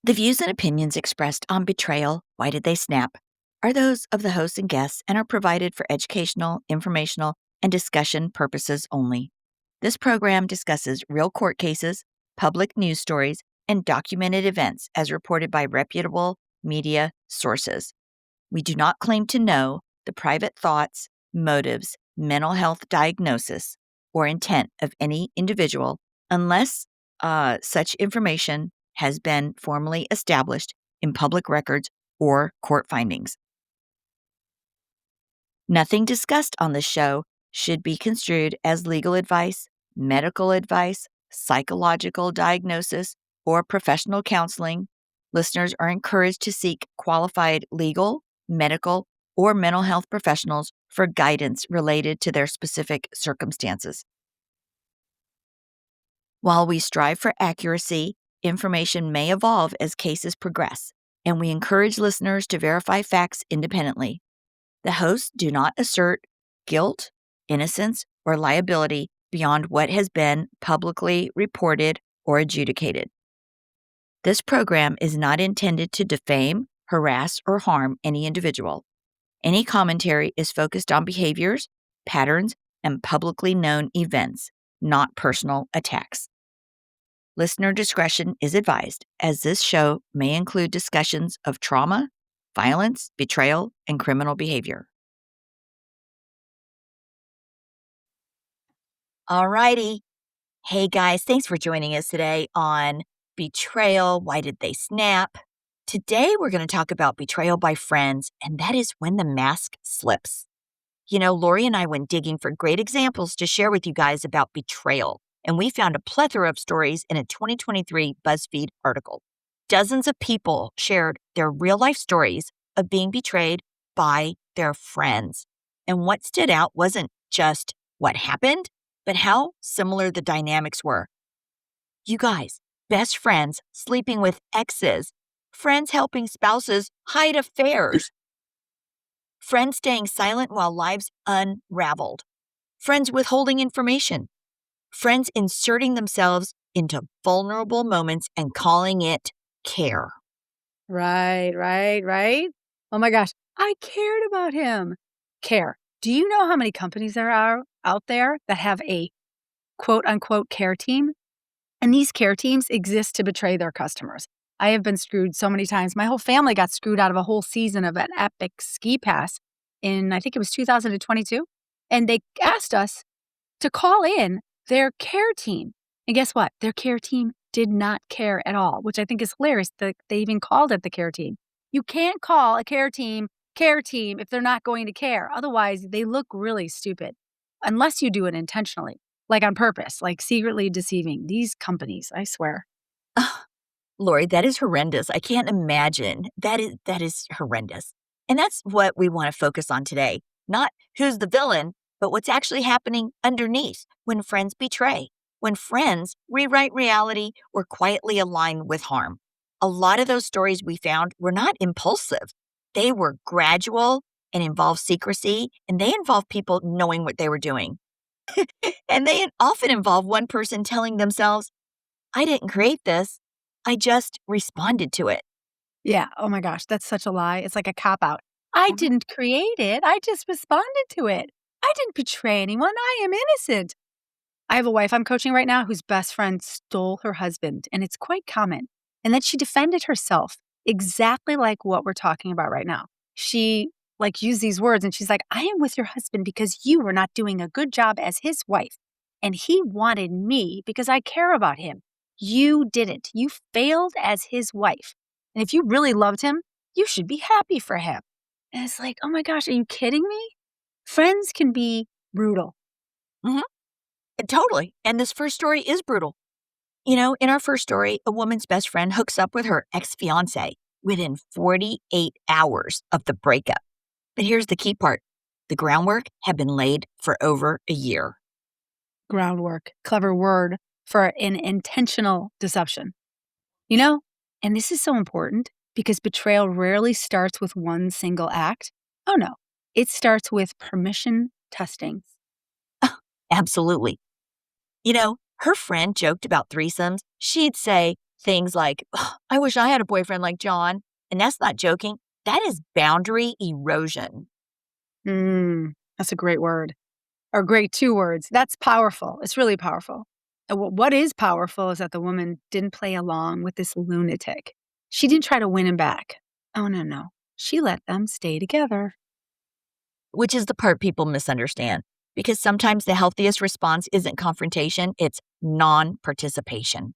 The views and opinions expressed on Betrayal, Why Did They Snap? Are those of the hosts and guests and are provided for educational, informational, and discussion purposes only. This program discusses real court cases, public news stories, and documented events as reported by reputable media sources. We do not claim to know the private thoughts, motives, mental health diagnosis, or intent of any individual unless such information has been formally established in public records or court findings. Nothing discussed on this show should be construed as legal advice, medical advice, psychological diagnosis, or professional counseling. Listeners are encouraged to seek qualified legal, medical, or mental health professionals for guidance related to their specific circumstances. While we strive for accuracy, information may evolve as cases progress, and we encourage listeners to verify facts independently. The hosts do not assert guilt, innocence, or liability beyond what has been publicly reported or adjudicated. This program is not intended to defame, harass, or harm any individual. Any commentary is focused on behaviors, patterns, and publicly known events, not personal attacks. Listener discretion is advised, as this show may include discussions of trauma, violence, betrayal, and criminal behavior. All righty. Hey guys, thanks for joining us today on Betrayal, Why Did They Snap? Today we're going to talk about betrayal by friends, and that is when the mask slips. You know, Laurie and I went digging for great examples to share with you guys about betrayal, and we found a plethora of stories in a 2023 BuzzFeed article. Dozens of people shared their real-life stories of being betrayed by their friends. And what stood out wasn't just what happened, but how similar the dynamics were. You guys, best friends sleeping with exes, friends helping spouses hide affairs, friends staying silent while lives unraveled, friends withholding information, friends inserting themselves into vulnerable moments and calling it care. Right. Oh my gosh, I cared about him. Care. Do you know how many companies there are out there that have a quote unquote care team? And these care teams exist to betray their customers. I have been screwed so many times. My whole family got screwed out of a whole season of an epic ski pass in, I think it was 2022. And they asked us to call in their care team. And guess what? Their care team did not care at all, which I think is hilarious that they even called it the care team. You can't call a care team if they're not going to care. Otherwise, they look really stupid unless you do it intentionally, like on purpose, like secretly deceiving these companies, I swear. Lori, that is horrendous. I can't imagine. That is horrendous. And that's what we want to focus on today. Not who's the villain, but what's actually happening underneath when friends betray, when friends rewrite reality or quietly align with harm. A lot of those stories we found were not impulsive. They were gradual and involved secrecy, and they involved people knowing what they were doing. And they often involve one person telling themselves, I didn't create this. I just responded to it. Yeah. Oh my gosh, that's such a lie. It's like a cop out. I didn't create it. I just responded to it. I didn't betray anyone. I am innocent. I have a wife I'm coaching right now whose best friend stole her husband, and it's quite common. And then she defended herself exactly like what we're talking about right now. She used these words and she's like, I am with your husband because you were not doing a good job as his wife. And he wanted me because I care about him. You didn't. You failed as his wife. And if you really loved him, you should be happy for him. And it's like, oh my gosh, are you kidding me? Friends can be brutal. Totally. And this first story is brutal. You know, in our first story, a woman's best friend hooks up with her ex-fiance within 48 hours of the breakup. But here's the key part. The groundwork had been laid for over a year. Groundwork, clever word for an intentional deception. You know, and this is so important because betrayal rarely starts with one single act. Oh no, it starts with permission testing. Absolutely. You know, her friend joked about threesomes. She'd say, things like, "Ugh, I wish I had a boyfriend like John." And that's not joking. That is boundary erosion. That's a great word, or great 2 words. That's powerful. It's really powerful. And what is powerful is that the woman didn't play along with this lunatic. She didn't try to win him back. Oh, no, no. She let them stay together. Which is the part people misunderstand, because sometimes the healthiest response isn't confrontation, it's non-participation.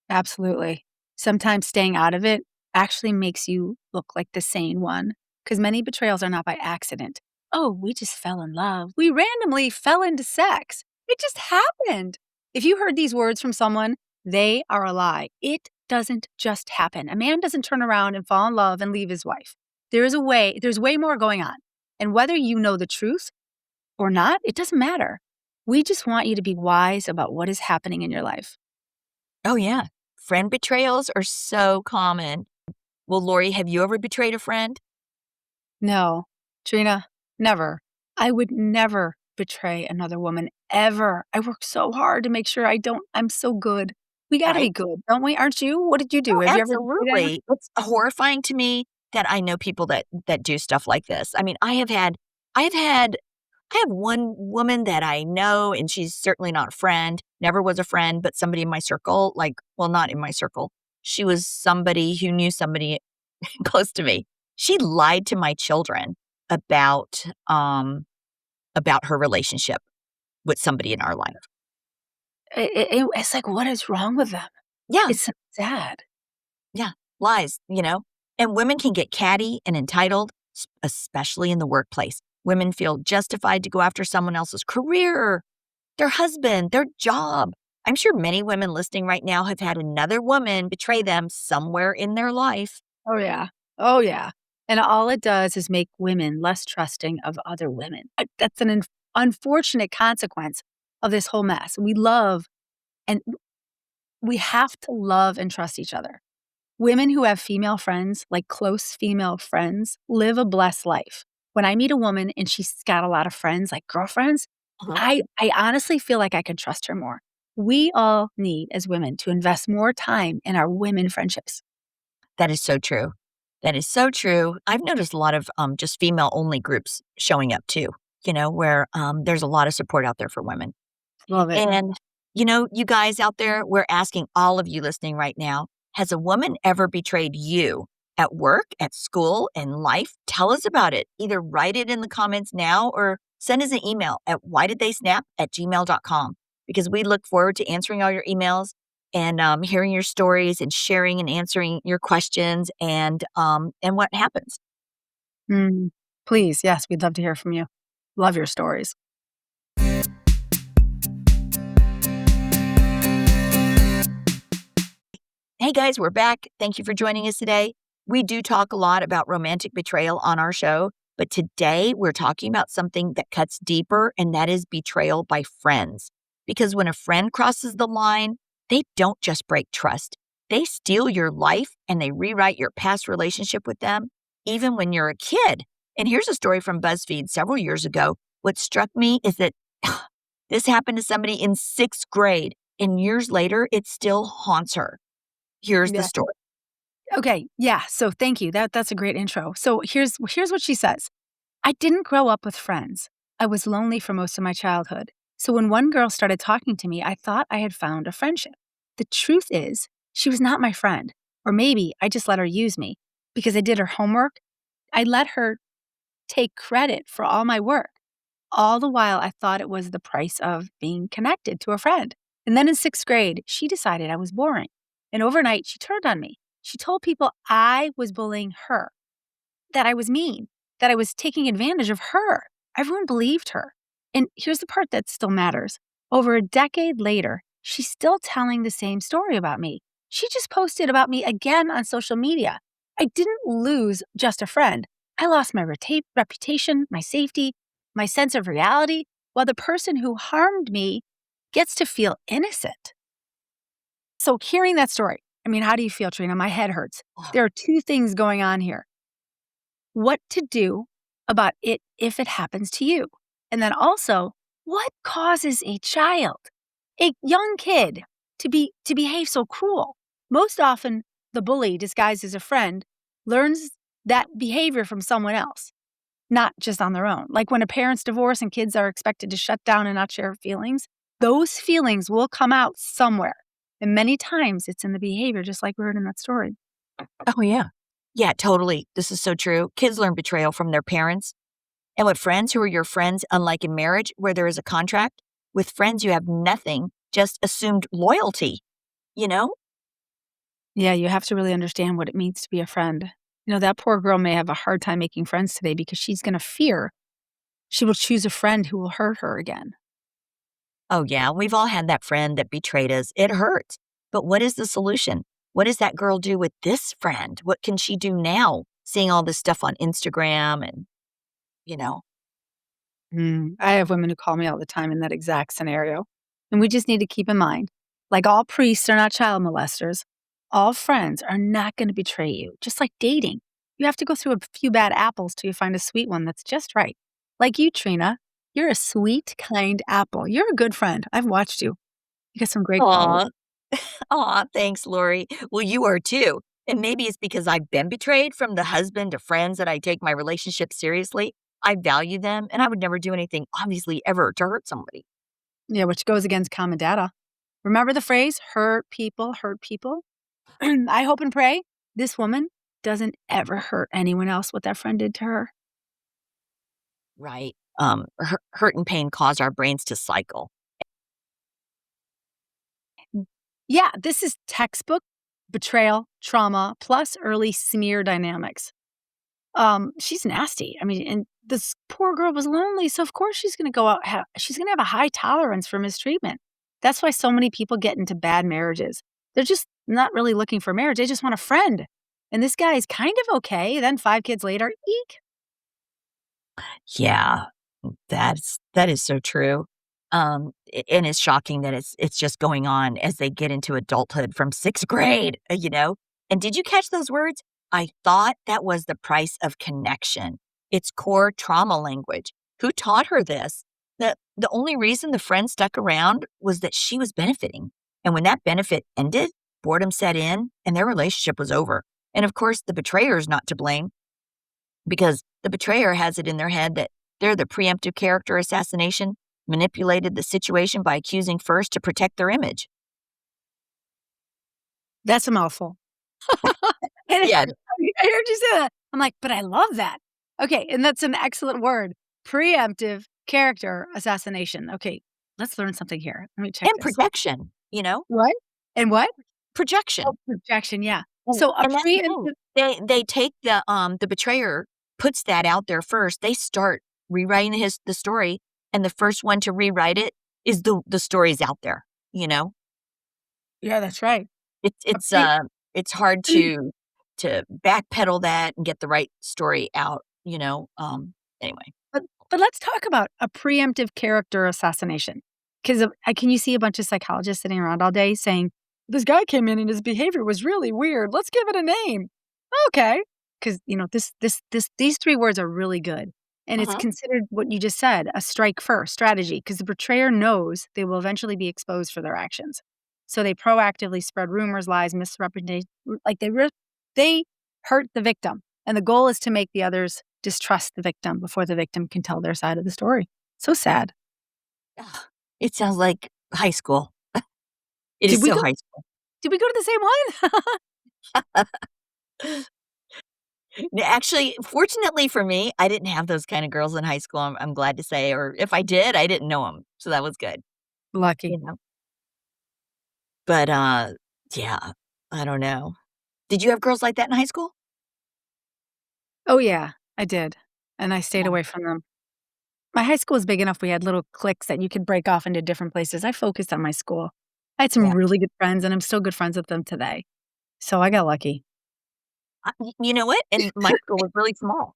Absolutely. Sometimes staying out of it actually makes you look like the sane one, because many betrayals are not by accident. Oh, we just fell in love. We randomly fell into sex. It just happened. If you heard these words from someone, they are a lie. It doesn't just happen. A man doesn't turn around and fall in love and leave his wife. There's way more going on. And whether you know the truth or not, it doesn't matter. We just want you to be wise about what is happening in your life. Oh, yeah. Friend betrayals are so common. Well, Lori, have you ever betrayed a friend? No, Trina, never. I would never betray another woman ever. I work so hard to make sure I don't. I'm so good. We gotta be Right? good, don't we? Aren't you? What did you do? Oh, Have you ever betrayed anyone? absolutely. It's horrifying to me that I know people that do stuff like this. I mean, I have one woman that I know, and she's certainly not a friend, never was a friend, but somebody in my circle, like, well, not in my circle. She was somebody who knew somebody close to me. She lied to my children about, about her relationship with somebody in our life. It's like, what is wrong with them? Yeah, It's so sad. yeah, lies, you know? And women can get catty and entitled, especially in the workplace. Women feel justified to go after someone else's career, their husband, their job. I'm sure many women listening right now have had another woman betray them somewhere in their life. Oh, yeah. Oh, yeah. And all it does is make women less trusting of other women. That's an unfortunate consequence of this whole mess. And we have to love and trust each other. Women who have female friends, like close female friends, live a blessed life. When I meet a woman and she's got a lot of friends, like girlfriends, Uh-huh. I honestly feel like I can trust her more. We all need, as women, to invest more time in our women friendships. That is so true. That is so true. I've noticed a lot of just female only groups showing up too, where there's a lot of support out there for women. Love it. And, you guys out there, we're asking all of you listening right now, has a woman ever betrayed you at work, at school, in life? Tell us about it. Either write it in the comments now or send us an email at whydidtheysnap@gmail.com, because we look forward to answering all your emails and hearing your stories and sharing and answering your questions and what happens. Mm. Please, yes, we'd love to hear from you. Love your stories. Hey guys, we're back. Thank you for joining us today. We do talk a lot about romantic betrayal on our show, but today we're talking about something that cuts deeper, and that is betrayal by friends. Because when a friend crosses the line, they don't just break trust, they steal your life and they rewrite your past relationship with them, even when you're a kid. And here's a story from BuzzFeed several years ago. What struck me is that this happened to somebody in 6th grade, and years later, it still haunts her. Here's the Yeah. story. Okay. Yeah. So thank you. That's a great intro. So here's what she says. I didn't grow up with friends. I was lonely for most of my childhood. So when one girl started talking to me, I thought I had found a friendship. The truth is, she was not my friend. Or maybe I just let her use me because I did her homework. I let her take credit for all my work. All the while, I thought it was the price of being connected to a friend. And then in 6th grade, she decided I was boring. And overnight, she turned on me. She told people I was bullying her, that I was mean, that I was taking advantage of her. Everyone believed her. And here's the part that still matters. Over a decade later, she's still telling the same story about me. She just posted about me again on social media. I didn't lose just a friend. I lost my reputation, my safety, my sense of reality, while the person who harmed me gets to feel innocent. So, hearing that story, I mean, how do you feel, Trina? My head hurts. Oh, There are two things going on here: what to do about it if it happens to you. And then also, what causes a child, a young kid, to behave so cruel? Most often, the bully, disguised as a friend, learns that behavior from someone else, not just on their own. Like when a parent's divorce and kids are expected to shut down and not share feelings, those feelings will come out somewhere. And many times it's in the behavior, just like we heard in that story. Oh, yeah. Yeah, totally. This is so true. Kids learn betrayal from their parents. And with friends who are your friends, unlike in marriage where there is a contract, with friends you have nothing, just assumed loyalty, you know? Yeah, you have to really understand what it means to be a friend. That poor girl may have a hard time making friends today because she's going to fear she will choose a friend who will hurt her again. Oh, yeah, we've all had that friend that betrayed us. It hurts. But what is the solution? What does that girl do with this friend? What can she do now? Seeing all this stuff on Instagram and, you know, I have women who call me all the time in that exact scenario. And we just need to keep in mind, like all priests are not child molesters, all friends are not going to betray you, just like dating. You have to go through a few bad apples till you find a sweet one that's just right. Like you, Trina. You're a sweet, kind apple. You're a good friend. I've watched you. You got some great qualities. aw, aw, thanks, Lori. Well, you are too. And maybe it's because I've been betrayed from the husband to friends that I take my relationship seriously. I value them and I would never do anything, obviously, ever to hurt somebody. Yeah, which goes against common data. Remember the phrase, hurt people, hurt people? I hope and pray this woman doesn't ever hurt anyone else what that friend did to her. Right. Hurt and pain cause our brains to cycle. Yeah, this is textbook betrayal, trauma, plus early smear dynamics. She's nasty. I mean, and this poor girl was lonely, so of course she's gonna go out she's gonna have a high tolerance for mistreatment. That's why so many people get into bad marriages. They're just not really looking for marriage, they just want a friend. And this guy is kind of okay, then 5 kids later, eek. Yeah, that is so true. And it's shocking that it's just going on as they get into adulthood from 6th grade, you know? And did you catch those words? I thought that was the price of connection. It's core trauma language. Who taught her this? The only reason the friend stuck around was that she was benefiting. And when that benefit ended, boredom set in and their relationship was over. And of course, the betrayer is not to blame because the betrayer has it in their head that they're the preemptive character assassination, manipulated the situation by accusing first to protect their image. That's a mouthful. And Yeah, I heard you say that. I'm like, "But I love that." Okay, and that's an excellent word. Preemptive character assassination. Okay, let's learn something here. Let me check and this. projection, you know? What? And what? Oh, Projection. projection, yeah. And So a and that's the thing. preemptive They take the betrayer puts that out there first. They start rewriting the story, and the first one to rewrite it is the story's out there, you know? yeah, that's right. It's A it's, pre uh, it's hard to backpedal that and get the right story out, you know? Anyway. but but let's talk about a preemptive character assassination. 'Cause can you see a bunch of psychologists sitting around all day saying, "This guy came in and his behavior was really weird. Let's give it a name." Okay, because these 3 words are really good, and it's Uh-huh. considered what you just said, a strike first strategy. Because the betrayer knows they will eventually be exposed for their actions. So they proactively spread rumors, lies, misrepresentation like, they hurt the victim, and the goal is to make the others distrust the victim before the victim can tell their side of the story. So sad. Ugh, it sounds like high school. It Did is we so go high school. did we go to the same one? Actually, fortunately for me, I didn't have those kind of girls in high school, I'm glad to say, or if I did, I didn't know them, so that was good, Lucky. you know? But, yeah, I don't know. Did you have girls like that in high school? Oh, yeah, I did, and I stayed Yeah, away from them. My high school was big enough we had little cliques that you could break off into different places. I focused on my school. I had some yeah. really good friends, and I'm still good friends with them today. So I got lucky. You know what? And my school was really small.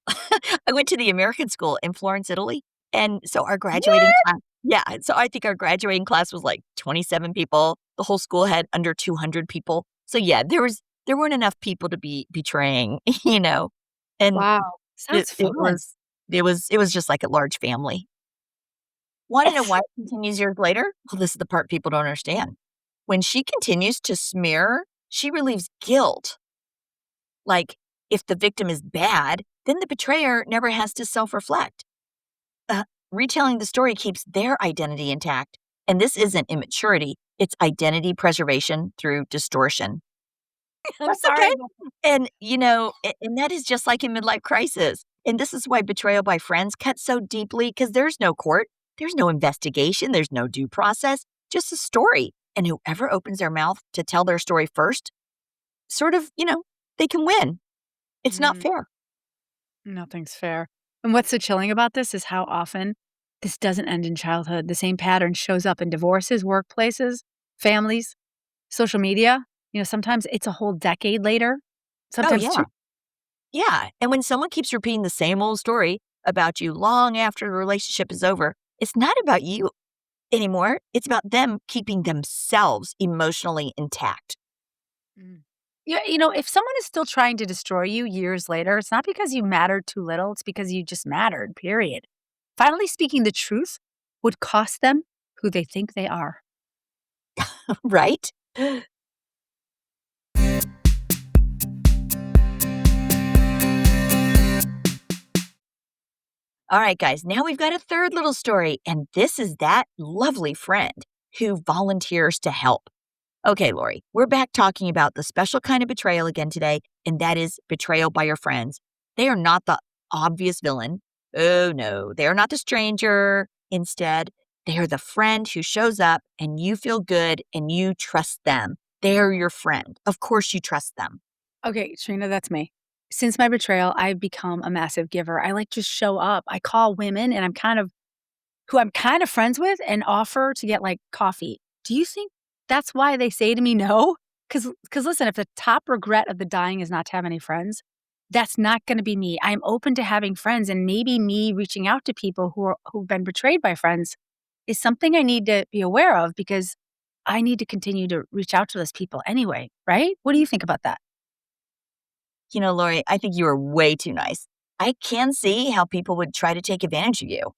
I went to the American school in Florence, Italy, and so our graduating What? class yeah, so I think our graduating class was, like, 27 people. The whole school had under 200 people. So, yeah, there weren't enough people to be betraying, you know? And Wow. it Sounds it fun. was it was just like a large family. Wanna know why it continues years later? Well, this is the part people don't understand. When she continues to smear She relieves guilt. Like, if the victim is bad, then the betrayer never has to self reflect. Uh, Retelling the story keeps their identity intact. And this isn't immaturity, it's identity preservation through distortion. I'm That's okay. sorry. And, and that is just like in midlife crisis. And this is why betrayal by friends cuts so deeply because there's no court, there's no investigation, there's no due process, just a story. And whoever opens their mouth to tell their story first, sort of, they can win. It's not Mm, fair. nothing's fair. And what's so chilling about this is how often this doesn't end in childhood. The same pattern shows up in divorces, workplaces, families, social media. Sometimes it's a whole decade later, Oh, sometimes yeah. 2. Yeah. And when someone keeps repeating the same old story about you long after the relationship is over, it's not about you anymore. It's about them keeping themselves emotionally intact. Mm. Yeah, if someone is still trying to destroy you years later, it's not because you mattered too little, it's because you just mattered, period. Finally speaking the truth would cost them who they think they are. Right? All right, guys, now we've got a third little story, and this is that lovely friend who volunteers to help. Okay, Lori, we're back talking about the special kind of betrayal again today, and that is betrayal by your friends. They are not the obvious villain. Oh, no, they are not the stranger. Instead, they are the friend who shows up and you feel good and you trust them. They are your friend. Of course, you trust them. Okay, Trina, that's me. Since my betrayal, I've become a massive giver. I like just show up. I call women and I'm kind of friends with and offer to get like coffee. Do you think that's why they say to me no? Cuz listen, if the top regret of the dying is not to have any friends, that's not going to be me. I'm open to having friends, and maybe me reaching out to people who've been betrayed by friends is something I need to be aware of because I need to continue to reach out to those people anyway, right? What do you think about that? Lori, I think you are way too nice. I can see how people would try to take advantage of you.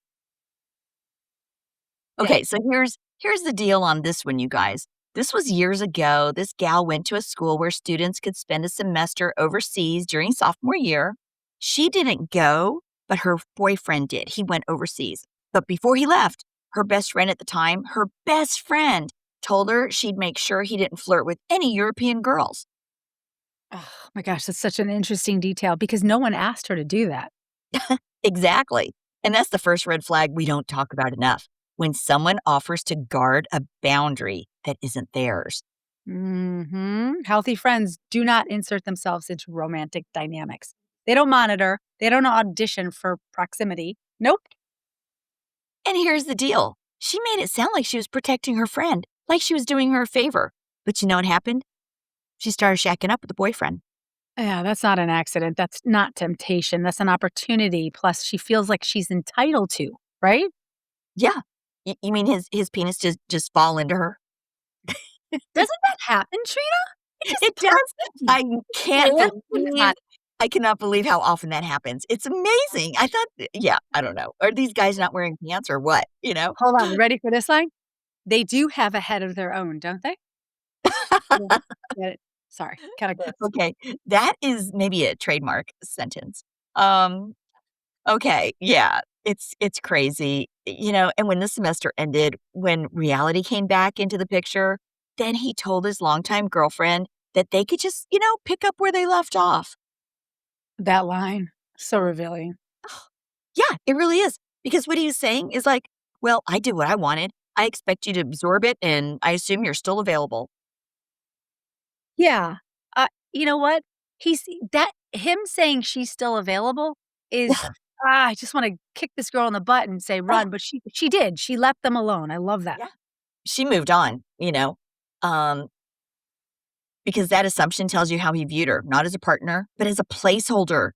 Yeah. Okay, so here's the deal on this one, you guys. This was years ago. This gal went to a school where students could spend a semester overseas during sophomore year. She didn't go, but her boyfriend did. He went overseas. But before he left, her best friend at the time, her best friend, told her she'd make sure he didn't flirt with any European girls. Oh my gosh, that's such an interesting detail because no one asked her to do that. Exactly. And that's the first red flag we don't talk about enough. When someone offers to guard a boundary that isn't theirs. Healthy friends do not insert themselves into romantic dynamics. They don't monitor, they don't audition for proximity. Nope. And here's the deal. She made it sound like she was protecting her friend, like she was doing her a favor. But you know what happened? She started shacking up with the boyfriend. Yeah, that's not an accident. That's not temptation. That's an opportunity. Plus, she feels like she's entitled to, right? Yeah. You mean his penis just fall into her? Doesn't that happen, Trina? It just It does. happens. I can't Dance with believe that. I cannot believe how often that happens. It's amazing. I thought yeah, I don't know. Are these guys not wearing pants or what, you know? Hold on, you ready for this line? They do have a head of their own, don't they? Yeah. Get it. Sorry, categories. Okay, that is maybe a trademark sentence. Um Okay, yeah, it's crazy, and when the semester ended, when reality came back into the picture, then he told his longtime girlfriend that they could just, pick up where they left off. That line, so revealing. Yeah, it really is, because what he was saying is like, "Well, I did what I wanted. I expect you to absorb it, and I assume you're still available." Yeah. You know what? He's that him saying she's still available is, I just wanna kick this girl in the butt and say, Oh, "Run," but she did. She left them alone. I love that. yeah. She moved on, um, because that assumption tells you how he viewed her, not as a partner, but as a placeholder.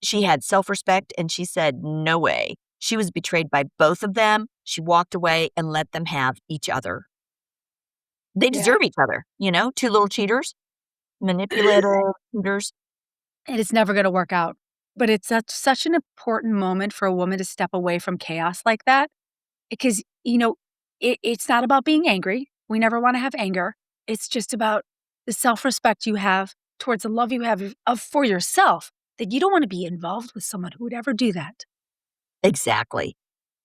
She had self-respect, and she said, "No way." She was betrayed by both of them. She walked away and let them have each other. They Yeah. deserve each other, 2 little cheaters, manipulative cheaters. And it's never gonna work out. But it's such an important moment for a woman to step away from chaos like that because, it's not about being angry. We never wanna have anger. It's just about the self-respect you have towards the love you have of for yourself, that you don't wanna be involved with someone who would ever do that. Exactly.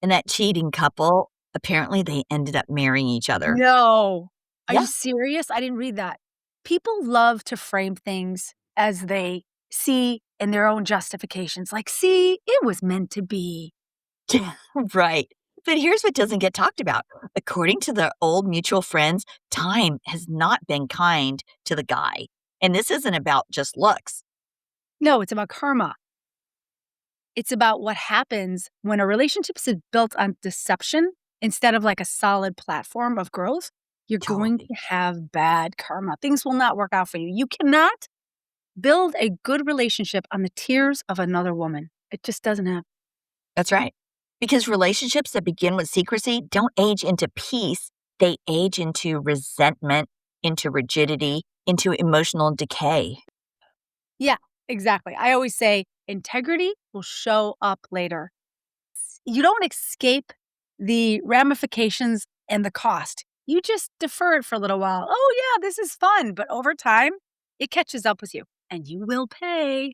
And that cheating couple, apparently they ended up marrying each other. No. Are you Yeah. serious? I didn't read that. People love to frame things as they see in their own justifications, like, "See, it was meant to be." Right. But here's what doesn't get talked about. According to the old mutual friends, time has not been kind to the guy. And this isn't about just looks. No, it's about karma. It's about what happens when a relationship is built on deception instead of like a solid platform of growth. You're going Totally. to have bad karma. Things will not work out for you. You cannot build a good relationship on the tears of another woman. It just doesn't happen. That's right. Because relationships that begin with secrecy don't age into peace, they age into resentment, into rigidity, into emotional decay. Yeah, exactly. I always say integrity will show up later. You don't escape the ramifications and the cost. You just defer it for a little while. Oh, yeah, this is fun. But over time, it catches up with you and you will pay.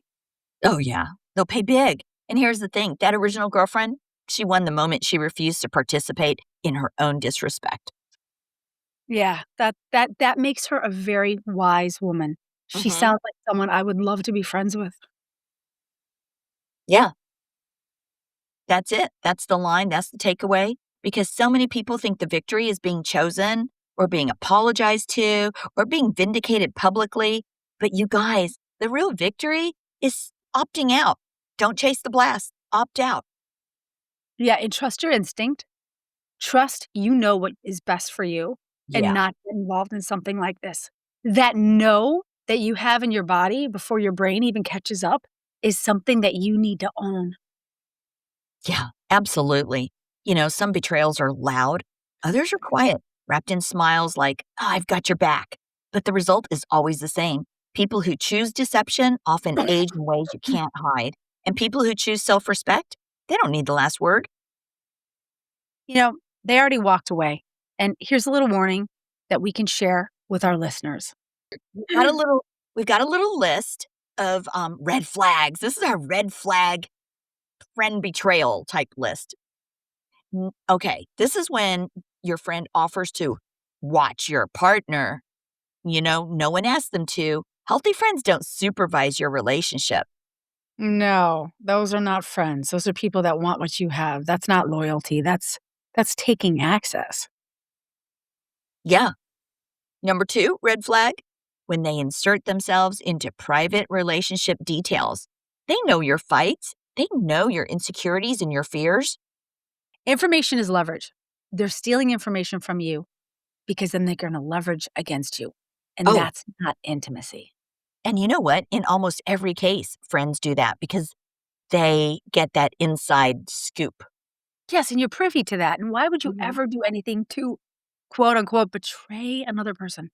Oh, yeah. They'll pay big. And here's the thing that original girlfriend, she won the moment she refused to participate in her own disrespect. Yeah, that makes her a very wise woman. She Hmm. sounds like someone I would love to be friends with. Yeah, that's it. That's the line. That's the takeaway. Because so many people think the victory is being chosen or being apologized to or being vindicated publicly. But you guys, the real victory is opting out. Don't chase the blast, opt out. Yeah, and trust your instinct. Trust you know what is best for you and Yeah. not get involved in something like this. That know that you have in your body before your brain even catches up is something that you need to own. Yeah, absolutely. You know, some betrayals are loud, others are quiet, wrapped in smiles like, "Oh, I've got your back." But the result is always the same. People who choose deception often age in ways you can't hide. And people who choose self respect, they don't need the last word. You know, they already walked away. And here's a little warning that we can share with our listeners. Got a little, we've got a little list of red flags. This is our red flag friend betrayal type list. Okay, this is when your friend offers to watch your partner. You know, no one asked them to. Healthy friends don't supervise your relationship. No, those are not friends. Those are people that want what you have. That's not loyalty. That's taking access. Yeah. Number two, red flag, when they insert themselves into private relationship details. They know your fights, they know your insecurities and your fears. Information is leverage. They're stealing information from you because then they're going to leverage against you. And Oh, that's not intimacy. and you know what? In almost every case, friends do that because they get that inside scoop. Yes, and you're privy to that. And why would you Mhm. ever do anything to quote unquote betray another person?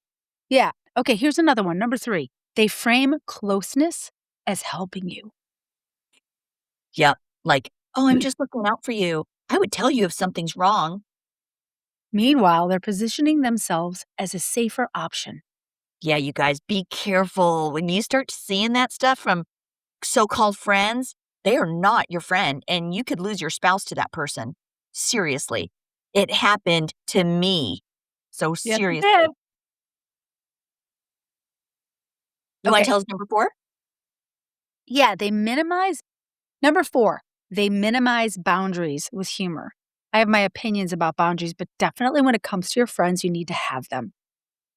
Yeah. Okay, here's another one. Number 3. They frame closeness as helping you. Yep. Like, oh, I'm just looking out for you. I would tell you if something's wrong. Meanwhile, they're positioning themselves as a safer option. Yeah, you guys, be careful. When you start seeing that stuff from so called friends, they are not your friend, and you could lose your spouse to that person. Seriously. It happened to me. So, Yes, it did. seriously. You want to Okay. tell us number four? Yeah, they minimize. Number 4, they minimize boundaries with humor. I have my opinions about boundaries, but definitely when it comes to your friends, you need to have them.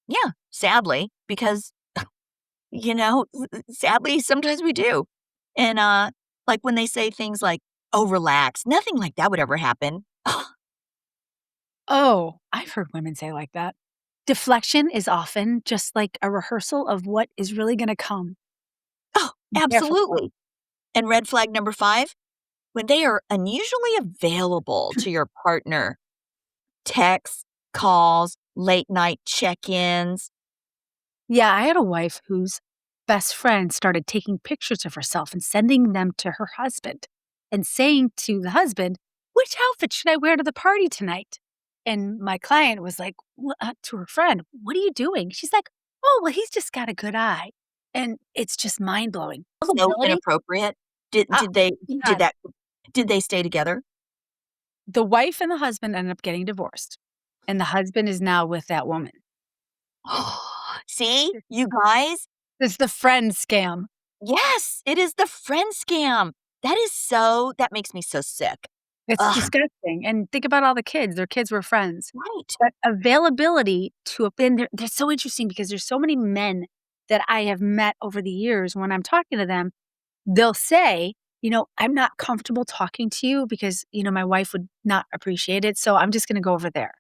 Yeah, sadly, because, sadly, sometimes we do. And, like when they say things like, oh, relax, nothing like that would ever happen. Oh, I've heard women say like that. Deflection is often just like a rehearsal of what is really going to come. Oh, Be careful. absolutely. And red flag number five, when they are unusually available to your partner, texts, calls, late night check ins. Yeah, I had a wife whose best friend started taking pictures of herself and sending them to her husband and saying to the husband, "Which outfit should I wear to the party tonight?" And my client was like, to her friend, "What are you doing?" She's like, "Oh, well, he's just got a good eye." And it's just mind-blowing. So Possibility? inappropriate. Did Oh, did they did God. that did they stay together? The wife and the husband ended up getting divorced, and the husband is now with that woman. See, you guys? It's the friend scam. Yes, it is the friend scam. That makes me so sick. It's Ugh, disgusting, and think about all the kids, their kids were friends. right. But availability to a and they're so interesting because there's so many men that I have met over the years when I'm talking to them, they'll say, "I'm not comfortable talking to you because, my wife would not appreciate it, so I'm just gonna go over there."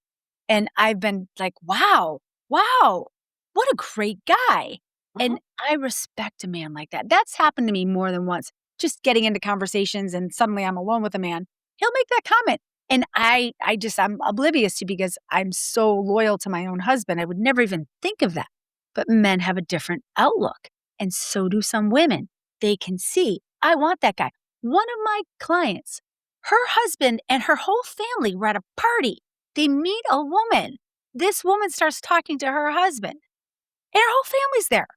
And I've been like, "Wow, wow, what a great guy." Mhm. And I respect a man like that. That's happened to me more than once. Just getting into conversations and suddenly I'm alone with a man, he'll make that comment. And I'm oblivious to because I'm so loyal to my own husband. I would never even think of that. But men have a different outlook, and so do some women. They can see, I want that guy. One of my clients, her husband and her whole family were at a party. They meet a woman. This woman starts talking to her husband, and her whole family's there.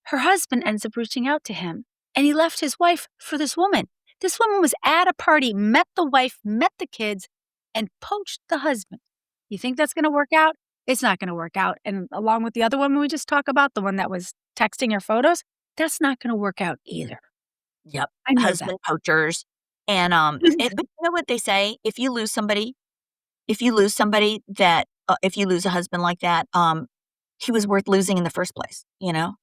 Her husband ends up reaching out to him, and he left his wife for this woman. This woman was at a party, met the wife, met the kids, and poached the husband. You think that's going to work out? It's not going to work out. And along with the other woman we just talked about, the one that was texting her photos, that's not going to work out either. Yep, I know that. husband poachers, but you know what they say? If you lose a husband like that, he was worth losing in the first place, you know?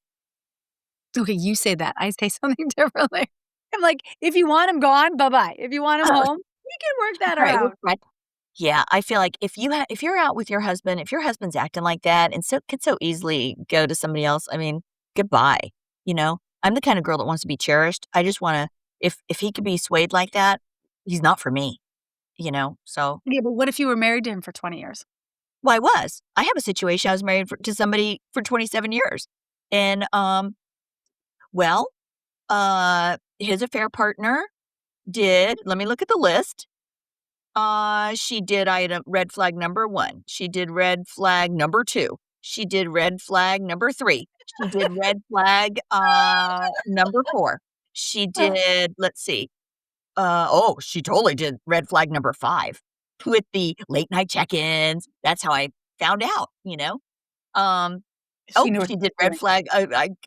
Okay, you say that. I say something differently. I'm like, if you want him gone, bye bye. If you want him Oh, home, we can work that right, around. right. Yeah, I feel like if you're out with your husband, if your husband's acting like that and could so easily go to somebody else, I mean, goodbye, you know? I'm the kind of girl that wants to be cherished. I just wanna if he could be swayed like that, he's not for me, you know? So Yeah, but what if you were married to him for 20 years? well, I was. I have a situation, I was married to somebody for 27 years, and, well, his affair partner did let me look at the list. She did item red flag number 1. She did red flag number 2. She did red flag number 3. She did red flag, number 4. She did let's see, she totally did red flag number 5 with the late night check-ins. That's how I found out, you know? Um, She knew what she she was did red doing. flag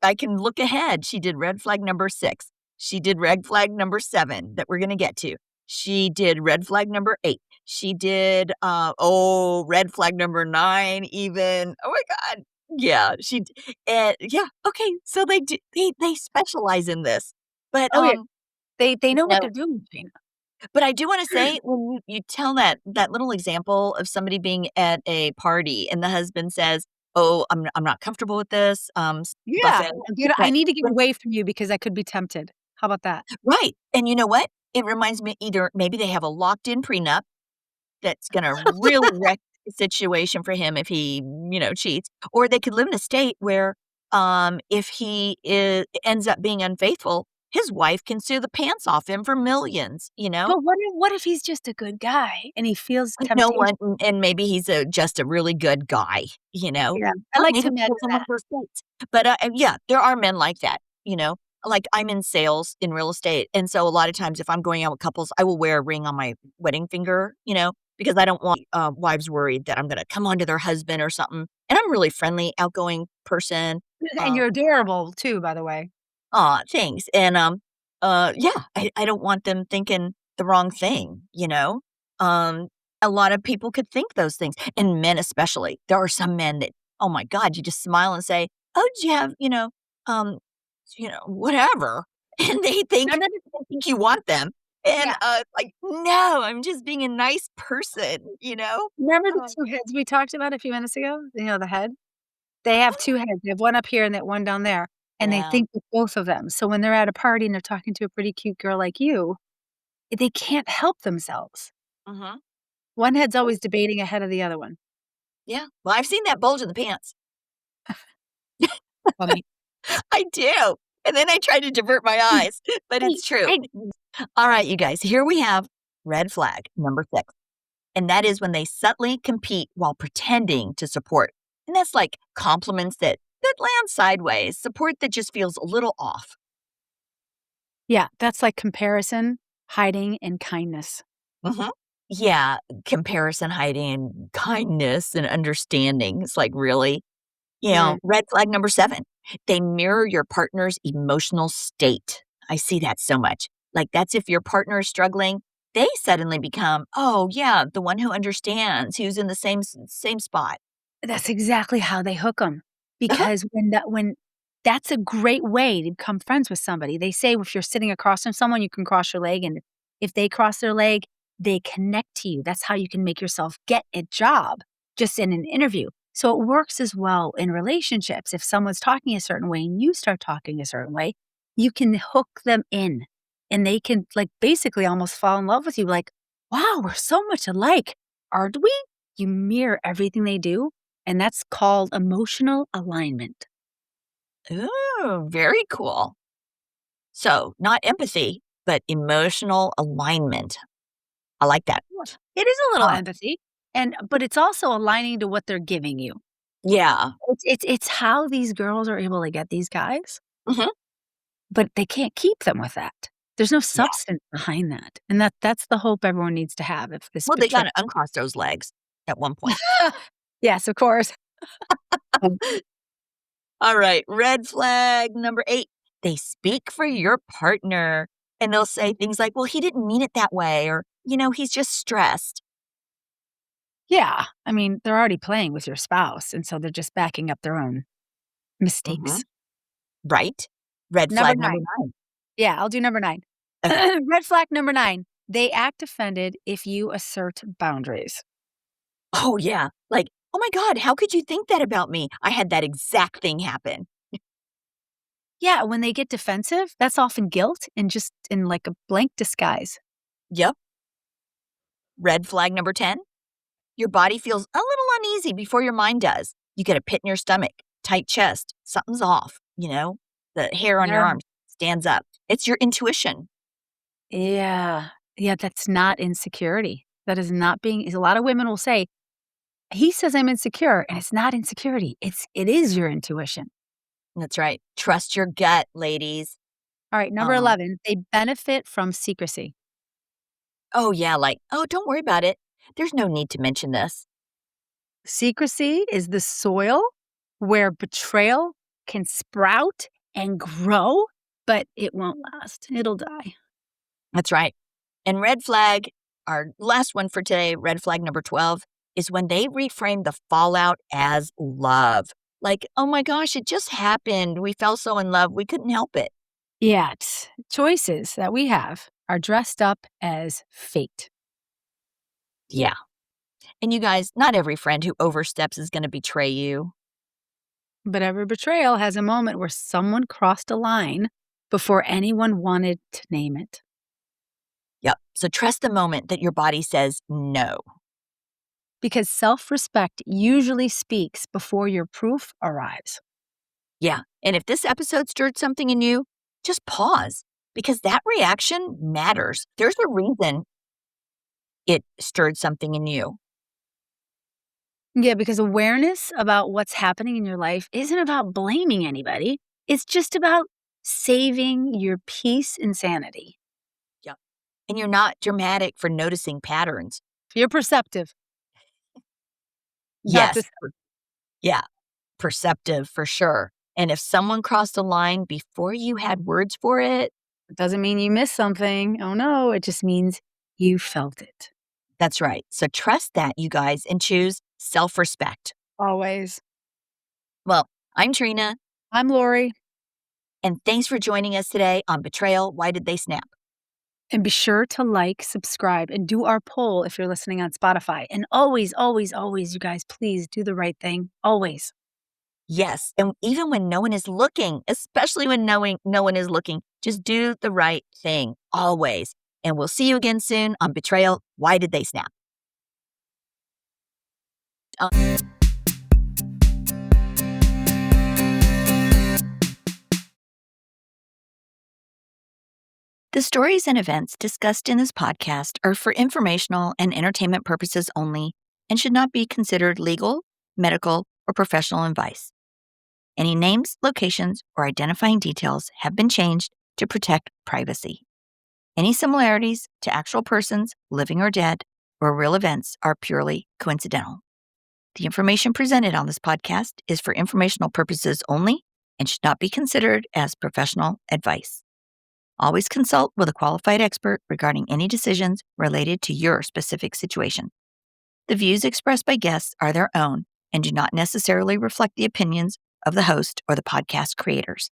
I can look ahead. She did red flag number 6. She did red flag number 7 that we're gonna get to. She did red flag number 8. She did, red flag number 9 even. Oh my god. Yeah, and yeah, okay, so they specialize in this. But, Oh, yeah. They know what no they're doing, Gina. but I do wanna say, when you tell that little example of somebody being at a party and the husband says, "Oh, I'm not comfortable with this, Yeah. buffet." I need to get away from you because I could be tempted. How about that? Right, and you know what? It reminds me either maybe they have a locked-in prenup that's gonna really wreck the situation for him if he, cheats, or they could live in a state where, if ends up being unfaithful, his wife can sue the pants off him for millions, you know? But what if he's just a good guy and he feels No temptation? one and maybe he's just a really good guy, you know? Yeah, I like to Maybe imagine because in one that. of those states. But, yeah, there are men like that, you know? Like, I'm in sales in real estate, and so a lot of times if I'm going out with couples, I will wear a ring on my wedding finger, because I don't want, wives worried that I'm gonna come onto their husband or something, and I'm a really friendly, outgoing person, And um you're adorable too, by the way. Aw, thanks, and, yeah, I don't want them thinking the wrong thing, you know? Um, a lot of people could think those things, and men especially. There are some men that, oh my god, you just smile and say, "Oh, did you have" um, whatever, and Remember the they think you want them, and, yeah. like, "No, I'm just being a nice person," you know? Remember the Um 2 heads we talked about a few minutes ago? The head? They have 2 heads. They have one up here and that one down there, and they Yeah, think with both of them. So when they're at a party and they're talking to a pretty cute girl like you, they can't help themselves. mhm. One head's always debating ahead of the other one. Yeah, well, I've seen that bulge in the pants. Funny. I do, and then I try to divert my eyes, but Hey, it's true. hey, All right, you guys, here we have red flag number 6, and that is when they subtly compete while pretending to support. And that's like compliments that that land sideways, support that just feels a little off. Yeah, that's like comparison, hiding, and kindness. Mhm. Yeah, comparison, hiding, kindness, and understanding. It's like, really? Mm. Red flag number 7, they mirror your partner's emotional state. I see that so much. Like, that's if your partner is struggling, they suddenly become, oh, yeah, the one who understands, who's in the same spot. That's exactly how they hook them, Uh-huh. because when that's a great way to become friends with somebody. They say if you're sitting across from someone, you can cross your leg, and if they cross their leg, they connect to you. That's how you can make yourself get a job just in an interview. So it works as well in relationships. If someone's talking a certain way and you start talking a certain way, you can hook them in, and they can, like, basically almost fall in love with you, like, "Wow, we're so much alike, aren't we?" You mirror everything they do, and that's called emotional alignment. Ooh, very cool. So, not empathy, but emotional alignment. I like that. Yeah. It is a little Uh, empathy, but it's also aligning to what they're giving you. yeah. It's how these girls are able to get these guys, Mhm. but they can't keep them with that. There's no Yeah. substance behind that, and that's the hope everyone needs to have if this Well, they betrayal. gotta uncross those legs at one point. Yes, of course. Um, All right, red flag number 8, they speak for your partner, and they'll say things like, "Well, he didn't mean it that way," or, "He's just stressed." yeah, I mean, they're already playing with your spouse, and so they're just backing up their own Mhm. mistakes. Right? Red Number flag number 9. 9. Yeah, I'll do number 9. Okay. Red flag number 9, they act offended if you assert boundaries. Oh, yeah. Like, "Oh my god, how could you think that about me?" I had that exact thing happen. Yeah, when they get defensive, that's often guilt and just in like a blank disguise. Yep. Red flag number 10, your body feels a little uneasy before your mind does. You get a pit in your stomach, tight chest, something's off. The hair on your Yeah. arm stands up. It's your intuition. Yeah. Yeah, that's not insecurity. That is not being a lot of women will say, "He says I'm insecure," and it's not insecurity. It is your intuition. That's right. Trust your gut, ladies. All right, number Um, 11, they benefit from secrecy. oh, yeah, like, "Oh, don't worry about it. There's no need to mention this." Secrecy is the soil where betrayal can sprout and grow, but it won't last. It'll die. That's right. And red flag, our last one for today, red flag number 12, is when they reframe the fallout as love. Like, "Oh my gosh, it just happened. We fell so in love. We couldn't help it." Yet, choices that we have are dressed up as fate. Yeah. And you guys, not every friend who oversteps is going to betray you. But every betrayal has a moment where someone crossed a line before anyone wanted to name it. Yep. So trust the moment that your body says no. Because self respect usually speaks before your proof arrives. Yeah. And if this episode stirred something in you, just pause because that reaction matters. There's a reason it stirred something in you. Yeah, because awareness about what's happening in your life isn't about blaming anybody, it's just about saving your peace and sanity. Yep. And you're not dramatic for noticing patterns. You're perceptive, not Yes. this. Yeah. Perceptive for sure. And if someone crossed a line before you had words for it, It doesn't mean you missed something. Oh no, it just means you felt it. that's right. So trust that, you guys, and choose self respect. Always. Well, I'm Trina, I'm Lori. and thanks for joining us today on Betrayal. Why Did They Snap? And be sure to like, subscribe, and do our poll if you're listening on Spotify. And always, always, always, you guys, please do the right thing. Always. Yes. And even when no one is looking, especially when knowing no one is looking, just do the right thing always. And we'll see you again soon on Betrayal. Why Did They Snap? Uh, The stories and events discussed in this podcast are for informational and entertainment purposes only and should not be considered legal, medical, or professional advice. Any names, locations, or identifying details have been changed to protect privacy. Any similarities to actual persons, living or dead, or real events are purely coincidental. The information presented on this podcast is for informational purposes only and should not be considered as professional advice. Always consult with a qualified expert regarding any decisions related to your specific situation. The views expressed by guests are their own and do not necessarily reflect the opinions of the host or the podcast creators.